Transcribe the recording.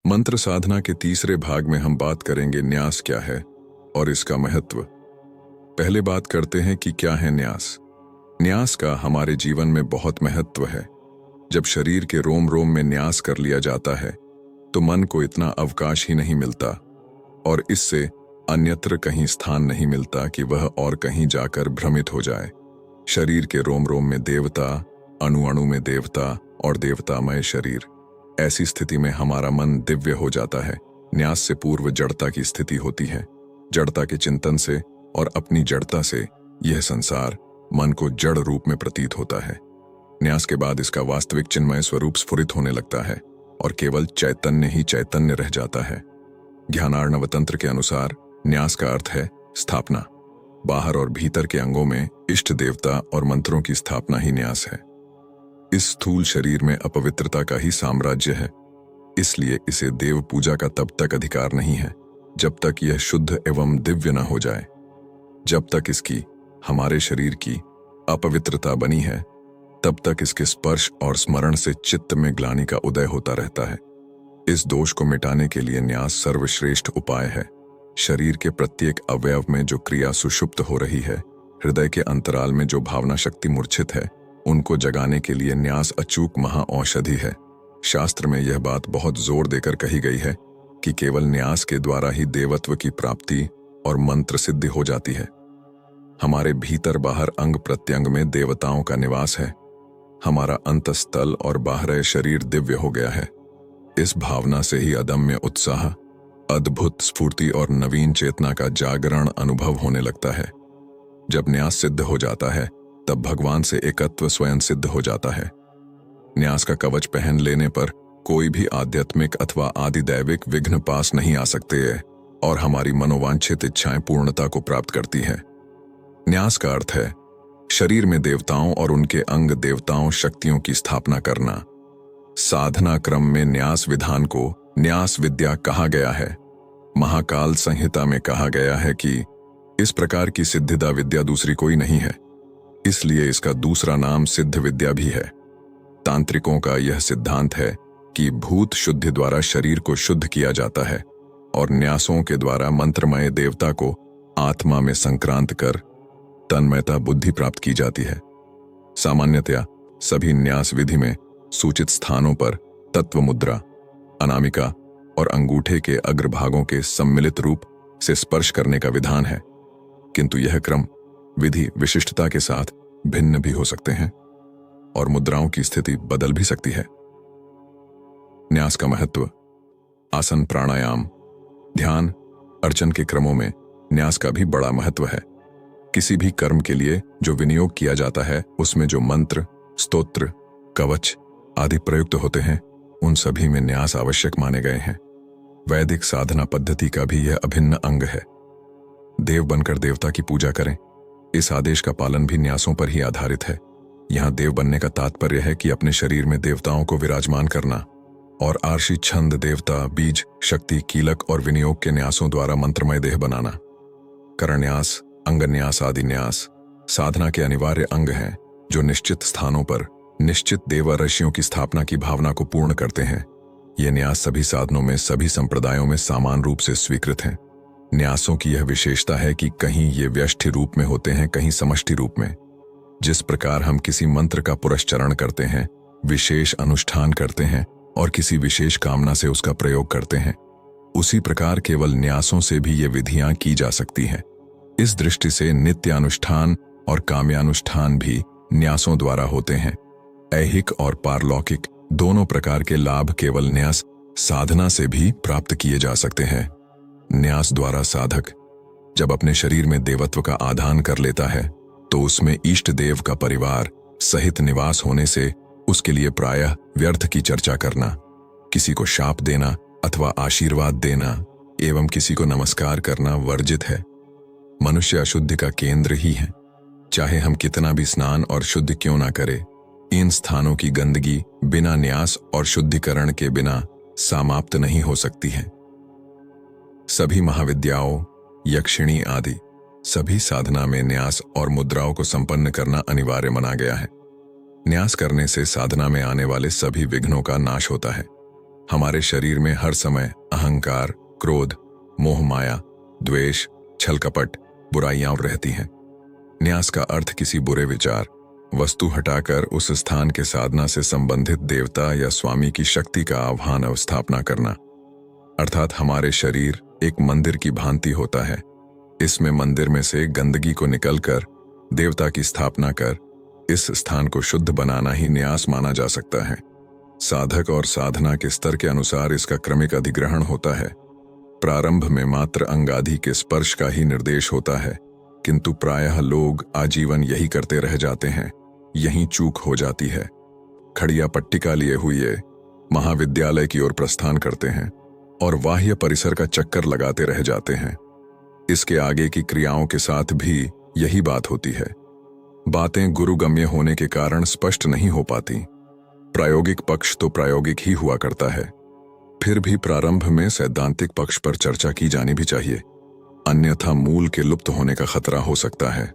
मंत्र साधना के तीसरे भाग में हम बात करेंगे न्यास क्या है और इसका महत्व। पहले बात करते हैं कि क्या है न्यास। न्यास का हमारे जीवन में बहुत महत्व है। जब शरीर के रोम रोम में न्यास कर लिया जाता है तो मन को इतना अवकाश ही नहीं मिलता और इससे अन्यत्र कहीं स्थान नहीं मिलता कि वह और कहीं जाकर भ्रमित हो जाए। शरीर के रोम रोम में देवता, अणु अणु में देवता और देवतामय शरीर। ऐसी स्थिति में हमारा मन दिव्य हो जाता है। न्यास से पूर्व जड़ता की स्थिति होती है। जड़ता के चिंतन से और अपनी जड़ता से यह संसार मन को जड़ रूप में प्रतीत होता है। न्यास के बाद इसका वास्तविक चिन्मय स्वरूप स्फुरित होने लगता है और केवल चैतन्य ही चैतन्य रह जाता है। ज्ञानार्णव तंत्र के अनुसार न्यास का अर्थ है स्थापना। बाहर और भीतर के अंगों में इष्ट देवता और मंत्रों की स्थापना ही न्यास है। इस स्थूल शरीर में अपवित्रता का ही साम्राज्य है, इसलिए इसे देव पूजा का तब तक अधिकार नहीं है जब तक यह शुद्ध एवं दिव्य न हो जाए। जब तक इसकी, हमारे शरीर की अपवित्रता बनी है, तब तक इसके स्पर्श और स्मरण से चित्त में ग्लानि का उदय होता रहता है। इस दोष को मिटाने के लिए न्यास सर्वश्रेष्ठ उपाय है। शरीर के प्रत्येक अवयव में जो क्रिया सुषुप्त हो रही है, हृदय के अंतराल में जो भावना शक्ति मूर्छित है, उनको जगाने के लिए न्यास अचूक महाऔषधि है। शास्त्र में यह बात बहुत जोर देकर कही गई है कि केवल न्यास के द्वारा ही देवत्व की प्राप्ति और मंत्र सिद्धि हो जाती है। हमारे भीतर बाहर अंग प्रत्यंग में देवताओं का निवास है। हमारा अंतस्थल और बाहर शरीर दिव्य हो गया है। इस भावना से ही अदम्य उत्साह, अद्भुत स्फूर्ति और नवीन चेतना का जागरण अनुभव होने लगता है। जब न्यास सिद्ध हो जाता है तब भगवान से एकत्व स्वयं सिद्ध हो जाता है। न्यास का कवच पहन लेने पर कोई भी आध्यात्मिक अथवा आदिदैविक विघ्न पास नहीं आ सकते और हमारी मनोवांछित इच्छाएं पूर्णता को प्राप्त करती हैं। न्यास का अर्थ है शरीर में देवताओं और उनके अंग देवताओं शक्तियों की स्थापना करना। साधना क्रम में न्यास विधान को न्यास विद्या कहा गया है। महाकाल संहिता में कहा गया है कि इस प्रकार की सिद्धिदा विद्या दूसरी कोई नहीं है, इसलिए इसका दूसरा नाम सिद्ध विद्या भी है। तांत्रिकों का यह सिद्धांत है कि भूत शुद्धि द्वारा शरीर को शुद्ध किया जाता है और न्यासों के द्वारा मंत्रमय देवता को आत्मा में संक्रांत कर तन्मयता बुद्धि प्राप्त की जाती है। सामान्यतया सभी न्यास विधि में सूचित स्थानों पर तत्व मुद्रा, अनामिका और अंगूठे के अग्रभागों के सम्मिलित रूप से स्पर्श करने का विधान है, किंतु यह क्रम विधि विशिष्टता के साथ भिन्न भी हो सकते हैं और मुद्राओं की स्थिति बदल भी सकती है। न्यास का महत्व। आसन, प्राणायाम, ध्यान, अर्चन के क्रमों में न्यास का भी बड़ा महत्व है। किसी भी कर्म के लिए जो विनियोग किया जाता है उसमें जो मंत्र, स्तोत्र, कवच आदि प्रयुक्त होते हैं, उन सभी में न्यास आवश्यक माने गए हैं। वैदिक साधना पद्धति का भी यह अभिन्न अंग है। देव बनकर देवता की पूजा करें, इस आदेश का पालन भी न्यासों पर ही आधारित है। यहाँ देव बनने का तात्पर्य है कि अपने शरीर में देवताओं को विराजमान करना और आर्षि, छंद, देवता, बीज, शक्ति, कीलक और विनियोग के न्यासों द्वारा मंत्रमय देह बनाना। करन्यास, अंगन्यास आदि न्यास साधना के अनिवार्य अंग हैं जो निश्चित स्थानों पर निश्चित देव ऋषियों की स्थापना की भावना को पूर्ण करते हैं। ये न्यास सभी साधनों में, सभी संप्रदायों में समान रूप से स्वीकृत हैं। न्यासों की यह विशेषता है कि कहीं ये व्यष्टि रूप में होते हैं, कहीं समष्टि रूप में। जिस प्रकार हम किसी मंत्र का पुरस्चरण करते हैं, विशेष अनुष्ठान करते हैं और किसी विशेष कामना से उसका प्रयोग करते हैं, उसी प्रकार केवल न्यासों से भी ये विधियां की जा सकती हैं। इस दृष्टि से नित्यानुष्ठान और काम्यानुष्ठान भी न्यासों द्वारा होते हैं। ऐहिक और पारलौकिक दोनों प्रकार के लाभ केवल न्यास साधना से भी प्राप्त किए जा सकते हैं। न्यास द्वारा साधक जब अपने शरीर में देवत्व का आधान कर लेता है तो उसमें इष्ट देव का परिवार सहित निवास होने से उसके लिए प्रायः व्यर्थ की चर्चा करना, किसी को शाप देना अथवा आशीर्वाद देना एवं किसी को नमस्कार करना वर्जित है। मनुष्य अशुद्धि का केंद्र ही है। चाहे हम कितना भी स्नान और शुद्ध क्यों ना करें, इन स्थानों की गंदगी बिना न्यास और शुद्धिकरण के बिना समाप्त नहीं हो सकती है। सभी महाविद्याओं, यक्षिणी आदि सभी साधना में न्यास और मुद्राओं को संपन्न करना अनिवार्य माना गया है। न्यास करने से साधना में आने वाले सभी विघ्नों का नाश होता है। हमारे शरीर में हर समय अहंकार, क्रोध, मोह माया, द्वेष, छल कपट, बुराइयां रहती हैं। न्यास का अर्थ किसी बुरे विचार, वस्तु हटाकर उस स्थान के साधना से संबंधित देवता या स्वामी की शक्ति का आह्वान और स्थापना करना। अर्थात हमारे शरीर एक मंदिर की भांति होता है। इसमें मंदिर में से गंदगी को निकलकर देवता की स्थापना कर इस स्थान को शुद्ध बनाना ही न्यास माना जा सकता है। साधक और साधना के स्तर के अनुसार इसका क्रमिक अधिग्रहण होता है। प्रारंभ में मात्र अंगादि के स्पर्श का ही निर्देश होता है, किंतु प्रायः लोग आजीवन यही करते रह जाते हैं। यहीं चूक हो जाती है। खड़िया पट्टिका लिए हुए महाविद्यालय की ओर प्रस्थान करते हैं और बाह्य परिसर का चक्कर लगाते रह जाते हैं। इसके आगे की क्रियाओं के साथ भी यही बात होती है। बातें गुरुगम्य होने के कारण स्पष्ट नहीं हो पाती। प्रायोगिक पक्ष तो प्रायोगिक ही हुआ करता है। फिर भी प्रारंभ में सैद्धांतिक पक्ष पर चर्चा की जानी भी चाहिए, अन्यथा मूल के लुप्त होने का खतरा हो सकता है।